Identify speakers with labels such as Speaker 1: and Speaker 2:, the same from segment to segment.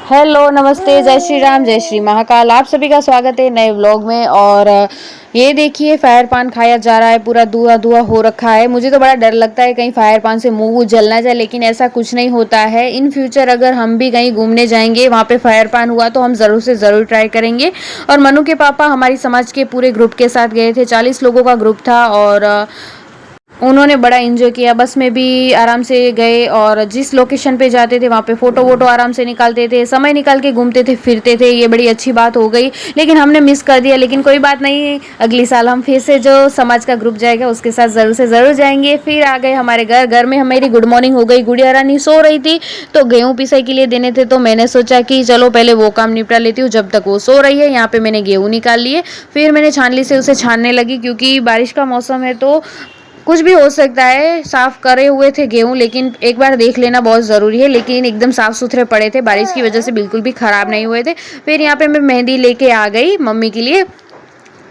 Speaker 1: Hello, नमस्ते, जय श्री राम, जय श्री महाकाल। आप सभी का स्वागत है नए व्लॉग में। और ये देखिए फायर पान खाया जा रहा है, पूरा धुआं धुआं हो रखा है। मुझे तो बड़ा डर लगता है कहीं फायर पान से मुंह जल ना जाए, लेकिन ऐसा कुछ नहीं होता है। इन फ्यूचर अगर हम भी कहीं घूमने जाएंगे, वहाँ पे फायर पान हुआ तो हम ज़रूर से ज़रूर ट्राई करेंगे। और मनु के पापा हमारी समाज के पूरे ग्रुप के साथ गए थे, 40 लोगों का ग्रुप था और उन्होंने बड़ा एंजॉय किया। बस में भी आराम से गए और जिस लोकेशन पे जाते थे वहाँ पे फ़ोटो वोटो आराम से निकालते थे, समय निकाल के घूमते थे, फिरते थे। ये बड़ी अच्छी बात हो गई, लेकिन हमने मिस कर दिया। लेकिन कोई बात नहीं, अगली साल हम फिर से जो समाज का ग्रुप जाएगा उसके साथ ज़रूर से ज़रूर जाएंगे। फिर आ गए हमारे घर में हमारी गुड मॉर्निंग हो गई। गुड़िया रानी सो रही थी तो गेहूँ पिसाई के लिए देने थे, तो मैंने सोचा कि चलो पहले वो काम निपटा लेती हूँ जब तक वो सो रही है। यहाँ पे मैंने गेहूँ निकाल लिए, फिर मैंने छानली से उसे छानने लगी, क्योंकि बारिश का मौसम है तो कुछ भी हो सकता है। साफ करे हुए थे गेहूं, लेकिन एक बार देख लेना बहुत ज़रूरी है। लेकिन एकदम साफ सुथरे पड़े थे, बारिश की वजह से बिल्कुल भी ख़राब नहीं हुए थे। फिर यहाँ पे मैं मेहंदी लेके आ गई मम्मी के लिए।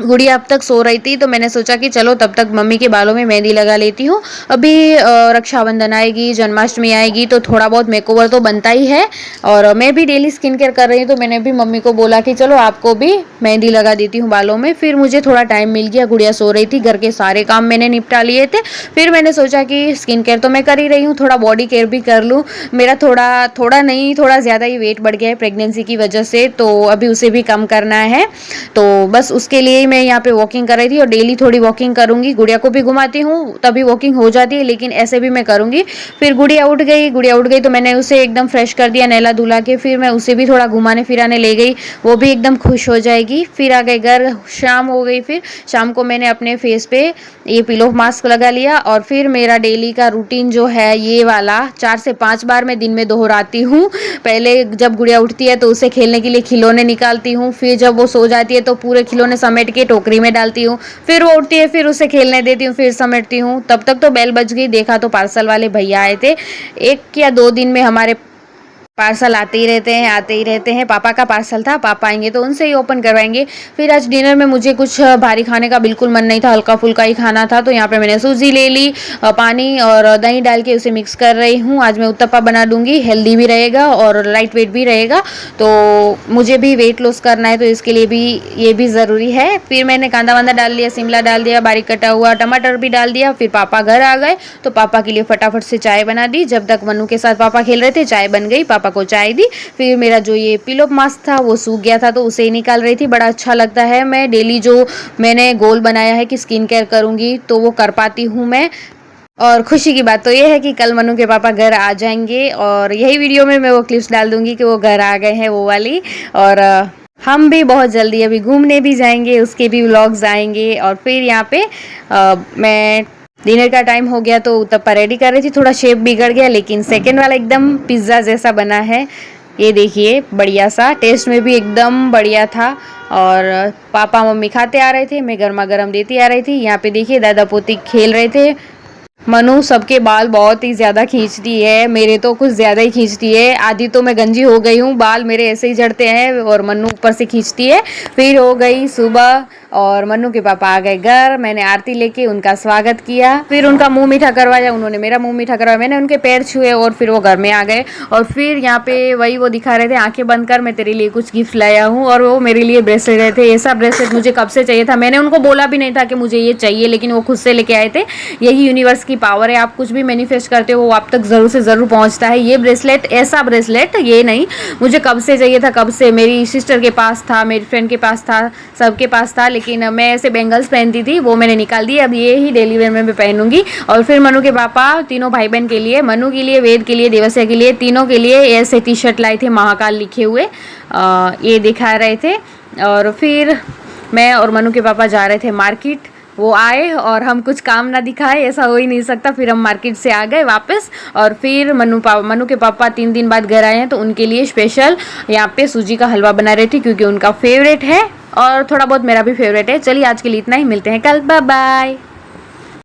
Speaker 1: गुड़िया अब तक सो रही थी तो मैंने सोचा कि चलो तब तक मम्मी के बालों में मेहंदी लगा लेती हूँ। अभी रक्षाबंधन आएगी, जन्माष्टमी आएगी, तो थोड़ा बहुत मेकओवर तो बनता ही है। और मैं भी डेली स्किन केयर कर रही हूँ, तो मैंने भी मम्मी को बोला कि चलो आपको भी मेहंदी लगा देती हूँ बालों में। फिर मुझे थोड़ा टाइम मिल गया, गुड़िया सो रही थी, घर के सारे काम मैंने निपटा लिए थे। फिर मैंने सोचा कि स्किन केयर तो मैं कर ही रही हूँ, थोड़ा बॉडी केयर भी कर लूँ। मेरा थोड़ा थोड़ा नहीं, थोड़ा ज़्यादा ही वेट बढ़ गया है प्रेगनेंसी की वजह से, तो अभी उसे भी कम करना है। तो बस उसके लिए मैं यहाँ पे वॉकिंग कर रही थी और डेली थोड़ी वॉकिंग करूंगी। गुड़िया को भी घुमाती हूँ तभी वॉकिंग हो जाती है, लेकिन ऐसे भी मैं करूंगी। फिर गुड़िया उठ गई तो मैंने उसे एकदम फ्रेश कर दिया नहला धुला के। फिर मैं उसे भी थोड़ा घुमाने फिराने ले गई, वो भी एकदम खुश हो जाएगी। फिर आ गए घर, शाम हो गई। फिर शाम को मैंने अपने फेस पे ये पिलो मास्क लगा लिया। और फिर मेरा डेली का रूटीन जो है ये वाला 4 से 5 बार मैं दिन में दोहराती हूँ। पहले जब गुड़िया उठती है तो उसे खेलने के लिए खिलौने निकालती हूँ, फिर जब वो सो जाती है तो पूरे खिलौने समेट के टोकरी में डालती हूँ। फिर वो उठती है, फिर उसे खेलने देती हूँ, फिर समेटती हूँ। तब तक तो बेल बज गई। देखा तो पार्सल वाले भैया आए थे। 1 या 2 दिन में हमारे पार्सल आते ही रहते हैं। पापा का पार्सल था, पापा आएंगे तो उनसे ही ओपन करवाएंगे। फिर आज डिनर में मुझे कुछ भारी खाने का बिल्कुल मन नहीं था, हल्का फुल्का ही खाना था। तो यहाँ पे मैंने सूजी ले ली, पानी और दही डाल के उसे मिक्स कर रही हूँ। आज मैं उत्तपा बना दूंगी, हेल्दी भी रहेगा और लाइट वेट भी रहेगा। तो मुझे भी वेट लॉस करना है, तो इसके लिए भी ये भी ज़रूरी है। फिर मैंने कांदा वांदा डाल दिया, शिमला डाल दिया, बारीक कटा हुआ टमाटर भी डाल दिया। फिर पापा घर आ गए तो पापा के लिए फटाफट से चाय बना दी। जब तक मनु के साथ पापा खेल रहे थे चाय बन गई, पापा को चाय दी। फिर मेरा जो ये पिलो मास्क था वो सूख गया था, तो उसे ही निकाल रही थी। बड़ा अच्छा लगता है, मैं डेली जो मैंने गोल बनाया है कि स्किन केयर करूंगी तो वो कर पाती हूँ मैं। और खुशी की बात तो ये है कि कल मनु के पापा घर आ जाएंगे और यही वीडियो में मैं वो क्लिप्स डाल दूंगी कि वो घर आ गए हैं, वो वाली। और हम भी बहुत जल्दी अभी घूमने भी जाएंगे, उसके भी व्लॉग्स आएंगे। और फिर यहाँ पे मैं डिनर का टाइम हो गया तो उत्तपा रेडी कर रही थी। थोड़ा शेप बिगड़ गया, लेकिन सेकंड वाला एकदम पिज्ज़ा जैसा बना है। ये देखिए, बढ़िया सा, टेस्ट में भी एकदम बढ़िया था। और पापा मम्मी खाते आ रहे थे, मैं गर्मा गर्म देती आ रही थी। यहाँ पे देखिए दादा पोती खेल रहे थे। मनु सबके बाल बहुत ही ज़्यादा खींचती है, मेरे तो कुछ ज़्यादा ही खींचती है। आधी तो मैं गंजी हो गई हूँ, बाल मेरे ऐसे ही झड़ते हैं और मनु ऊपर से खींचती है। फिर हो गई सुबह और मनु के पापा आ गए घर। मैंने आरती लेके उनका स्वागत किया, फिर उनका मुंह मीठा करवाया, उन्होंने मेरा मुंह मीठा करवाया, मैंने उनके पैर छुए और फिर वो घर में आ गए। और फिर यहाँ पे वही वो दिखा रहे थे, आंखें बंद कर मैं तेरे लिए कुछ गिफ्ट लाया हूँ। और वो मेरे लिए ब्रेसलेट रहे थे। ऐसा ब्रेसलेट मुझे कब से चाहिए था, मैंने उनको बोला भी नहीं था कि मुझे ये चाहिए, लेकिन वो खुद से लेके आए थे। यही यूनिवर्स की पावर है, आप कुछ भी मैनिफेस्ट करते हो वो आप तक ज़रूर से ज़रूर पहुँचता है। ये ब्रेसलेट, ऐसा ब्रेसलेट ये नहीं, मुझे कब से चाहिए था, कब से। मेरी सिस्टर के पास था, मेरी फ्रेंड के पास था, सबके पास था, लेकिन मैं ऐसे बेंगल्स पहनती थी, वो मैंने निकाल दी। अब ये ही डेली वेयर में मैं पहनूंगी। और फिर मनु के पापा तीनों भाई बहन के लिए, मनु के लिए, वेद के लिए, देवस्या के लिए, तीनों के लिए ऐसे टी शर्ट लाए थे महाकाल लिखे हुए, ये दिखा रहे थे। और फिर मैं और मनु के पापा जा रहे थे मार्केट। वो आए और हम कुछ काम ना दिखाए, ऐसा हो ही नहीं सकता। फिर हम मार्केट से आ गए वापस। और फिर मनु के पापा 3 दिन बाद घर आए हैं, तो उनके लिए स्पेशल यहाँ पे सूजी का हलवा बना रही थी, क्योंकि उनका फेवरेट है और थोड़ा बहुत मेरा भी फेवरेट है। चलिए आज के लिए इतना ही, मिलते हैं कल, बाय बाय।